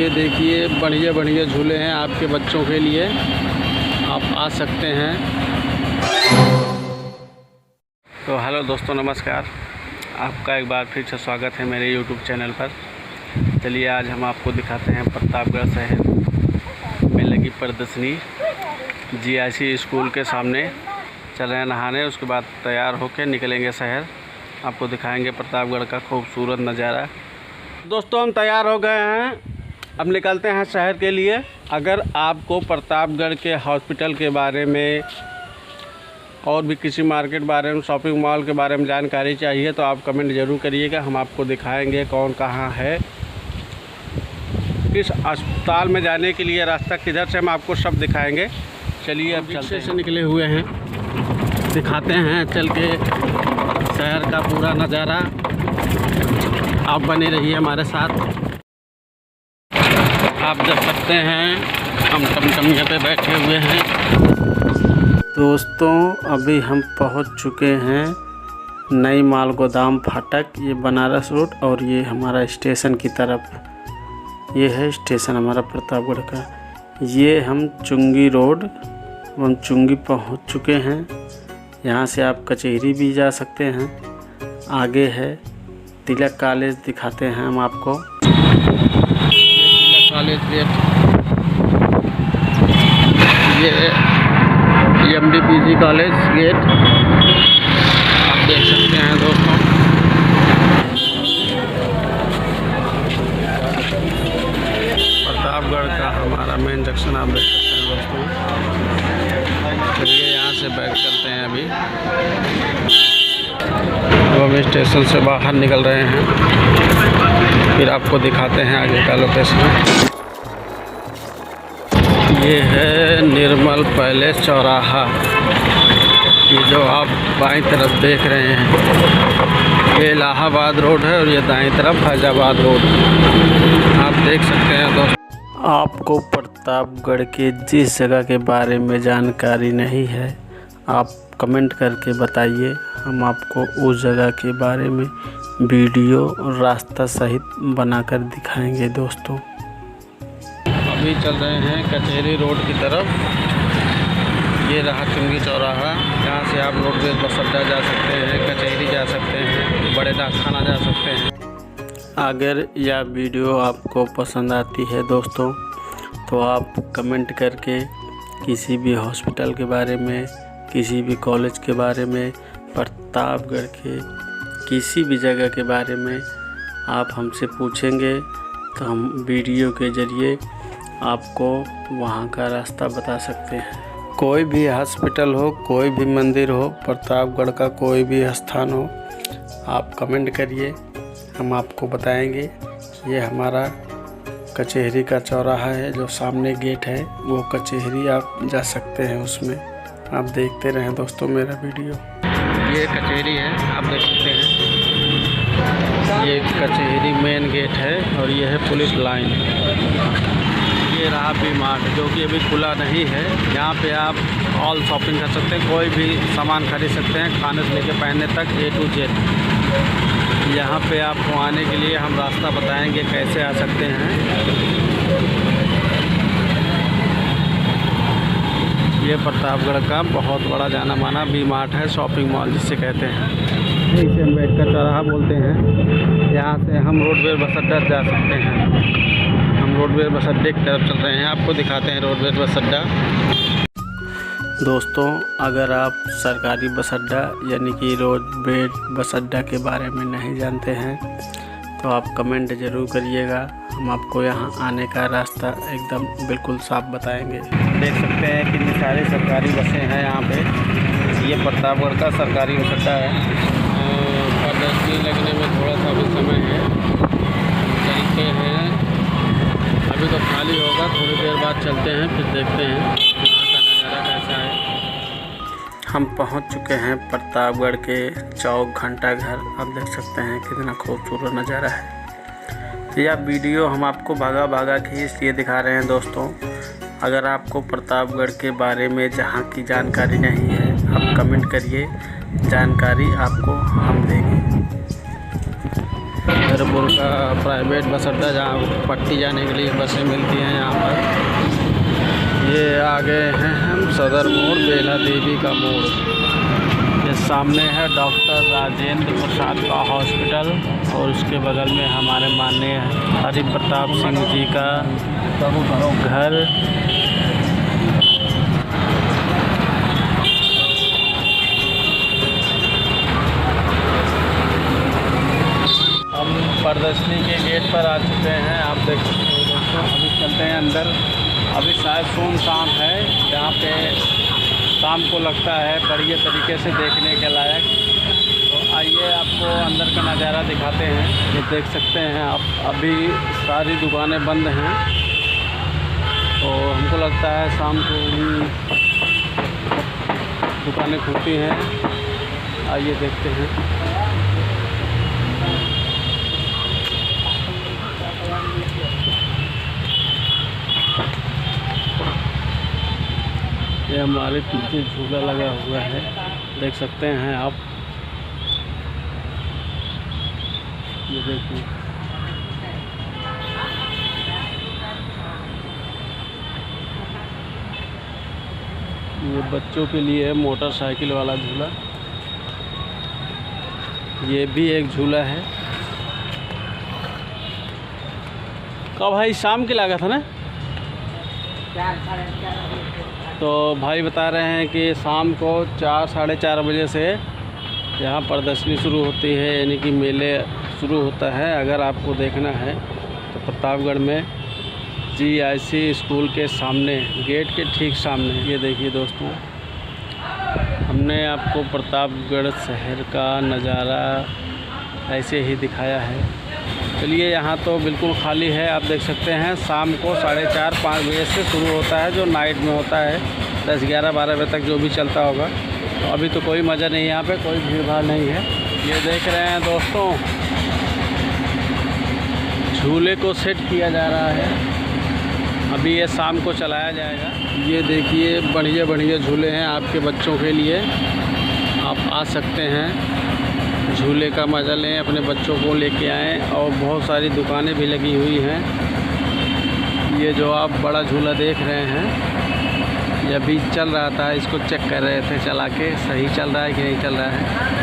ये देखिए बढ़िया बढ़िया झूले हैं आपके बच्चों के लिए, आप आ सकते हैं। तो हेलो दोस्तों, नमस्कार। आपका एक बार फिर से स्वागत है मेरे YouTube चैनल पर। चलिए आज हम आपको दिखाते हैं प्रतापगढ़ शहर में लगी प्रदर्शनी। GIC स्कूल के सामने चल रहे हैं नहाने, उसके बाद तैयार होकर निकलेंगे शहर। आपको दिखाएंगे प्रतापगढ़ का खूबसूरत नज़ारा। दोस्तों हम तैयार हो गए हैं, अब निकलते हैं शहर के लिए। अगर आपको प्रतापगढ़ के हॉस्पिटल के बारे में और भी किसी मार्केट बारे में, शॉपिंग मॉल के बारे में जानकारी चाहिए तो आप कमेंट ज़रूर करिएगा। हम आपको दिखाएंगे कौन कहाँ है, किस अस्पताल में जाने के लिए रास्ता किधर से, हम आपको सब दिखाएंगे। चलिए अब चलते से निकले हुए हैं, दिखाते हैं चल के शहर का पूरा नज़ारा। आप बने रहिए हमारे साथ। आप देख सकते हैं हम टमटमिया पे बैठे हुए हैं। दोस्तों अभी हम पहुंच चुके हैं नई माल गोदाम फाटक, ये बनारस रोड, और ये हमारा स्टेशन की तरफ। ये है स्टेशन हमारा प्रतापगढ़ का। ये हम चुंगी रोड, हम चुंगी पहुंच चुके हैं। यहाँ से आप कचहरी भी जा सकते हैं। आगे है तिलक कॉलेज, दिखाते हैं हम आपको। तिलक कॉलेज गेट, ये MDPG कॉलेज गेट आप देख सकते हैं दोस्तों। प्रतापगढ़ का हमारा मेन जंक्शन आप देख सकते हैं दोस्तों। चलिए यहाँ से बैक चलते हैं। अभी तो हम स्टेशन से बाहर निकल रहे हैं, फिर आपको दिखाते हैं आगे का लोकेशन। ये है निर्मल पैलेस चौराहा। ये जो आप बाईं तरफ देख रहे हैं ये इलाहाबाद रोड है, और ये दाईं तरफ फैजाबाद रोड आप देख सकते हैं दोस्तों। आपको प्रतापगढ़ के जिस जगह के बारे में जानकारी नहीं है आप कमेंट करके बताइए, हम आपको उस जगह के बारे में वीडियो और रास्ता सहित बनाकर दिखाएंगे दोस्तों। अभी चल रहे हैं कचहरी रोड की तरफ। ये रहा चुंगी चौराहा, जहाँ से आप रोडवेज बस अड्डा जा सकते हैं, कचहरी जा सकते हैं, बड़े डाकखाना जा सकते हैं। अगर यह वीडियो आपको पसंद आती है दोस्तों तो आप कमेंट करके किसी भी हॉस्पिटल के बारे में, किसी भी कॉलेज के बारे में, प्रतापगढ़ के किसी भी जगह के बारे में आप हमसे पूछेंगे तो हम वीडियो के ज़रिए आपको वहाँ का रास्ता बता सकते हैं। कोई भी हॉस्पिटल हो, कोई भी मंदिर हो, प्रतापगढ़ का कोई भी स्थान हो, आप कमेंट करिए, हम आपको बताएंगे। ये हमारा कचहरी का चौराहा है, जो सामने गेट है वो कचहरी आप जा सकते हैं उसमें। आप देखते रहें दोस्तों मेरा वीडियो। ये कचहरी है, आप देख सकते हैं। ये कचहरी मेन गेट है, और ये है पुलिस लाइन। ये रहा V-Mart, जो कि अभी खुला नहीं है। यहाँ पे आप ऑल शॉपिंग कर सकते हैं, कोई भी सामान खरीद सकते हैं, खाने से लेकर पहनने तक A to Z। यहाँ पे आपको आने के लिए हम रास्ता बताएंगे कैसे आ सकते हैं। ये प्रतापगढ़ का बहुत बड़ा जाना माना V-Mart है, शॉपिंग मॉल जिसे कहते हैं। इसे अम्बेडकर चौराहा बोलते हैं। यहाँ से हम रोडवेज बस अड्डा जा सकते हैं। हम रोडवेज बस अड्डे की तरफ चल रहे हैं, आपको दिखाते हैं रोडवेज बस अड्डा। दोस्तों अगर आप सरकारी बस अड्डा यानी कि रोडवेज बस अड्डा के बारे में नहीं जानते हैं तो आप कमेंट ज़रूर करिएगा, हम आपको यहाँ आने का रास्ता एकदम बिल्कुल साफ बताएंगे। देख सकते हैं कितनी सारी सरकारी बसें हैं यहाँ पे। ये प्रतापगढ़ का सरकारी बस अड्डा है। प्रदर्शनी लगने में थोड़ा सा भी समय है, चलते हैं। अभी तो खाली होगा, थोड़ी देर बाद चलते हैं, फिर देखते हैं यहाँ का नज़ारा कैसा है। हम पहुँच चुके हैं प्रतापगढ़ के चौक घंटा घर। आप देख सकते हैं कितना खूबसूरत नज़ारा है। तो यह वीडियो हम आपको भागा भागा के इसलिए दिखा रहे हैं दोस्तों। अगर आपको प्रतापगढ़ के बारे में जहाँ की जानकारी नहीं है आप कमेंट करिए, जानकारी आपको हम देंगे। मेहरपुर का प्राइवेट बस अड्डा, जहाँ पट्टी जाने के लिए बसें मिलती हैं यहाँ पर। ये आगे हैं हम सदर मोड़, बेला देवी का मोड़। ये सामने है डॉक्टर राजेंद्र प्रसाद का हॉस्पिटल और उसके बगल में हमारे माननीय हरि प्रताप सिंह जी का घर। हम प्रदर्शनी के गेट पर आ चुके हैं, आप देख सकते हैं दोस्तों। अभी चलते हैं अंदर। अभी शायद सुनसान है, यहाँ पे शाम को लगता है बढ़िया तरीके से देखने के लायक। तो आइए आपको अंदर का नज़ारा दिखाते हैं। ये देख सकते हैं आप, अभी सारी दुकानें बंद हैं, तो हमको लगता है शाम को ही दुकानें खुलती हैं। आइए देखते हैं। ये हमारे पीछे झूला लगा हुआ है, देख सकते हैं आप। ये देखिए, ये बच्चों के लिए है मोटरसाइकिल वाला झूला। ये भी एक झूला है। कब भाई? शाम की लागत है ना? तो भाई बता रहे हैं कि शाम को 4 साढ़े 4 बजे से यहाँ प्रदर्शनी शुरू होती है, यानी कि मेले शुरू होता है। अगर आपको देखना है तो प्रतापगढ़ में GIC स्कूल के सामने, गेट के ठीक सामने। ये देखिए दोस्तों, हमने आपको प्रतापगढ़ शहर का नज़ारा ऐसे ही दिखाया है। चलिए, यहाँ तो बिल्कुल खाली है, आप देख सकते हैं। शाम को 4:30-5 बजे से शुरू होता है, जो नाइट में होता है 10, 11, 12 बजे तक जो भी चलता होगा। तो अभी तो कोई मज़ा नहीं है, यहाँ पे कोई भीड़ भाड़ नहीं है। ये देख रहे हैं दोस्तों, झूले को सेट किया जा रहा है। अभी ये शाम को चलाया जाएगा। ये देखिए, बढ़िया बढ़िया झूले हैं आपके बच्चों के लिए। आप आ सकते हैं, झूले का मज़ा लें, अपने बच्चों को लेके आएँ। और बहुत सारी दुकानें भी लगी हुई हैं। ये जो आप बड़ा झूला देख रहे हैं, ये अभी चल रहा था, इसको चेक कर रहे थे चला के, सही चल रहा है कि नहीं चल रहा है।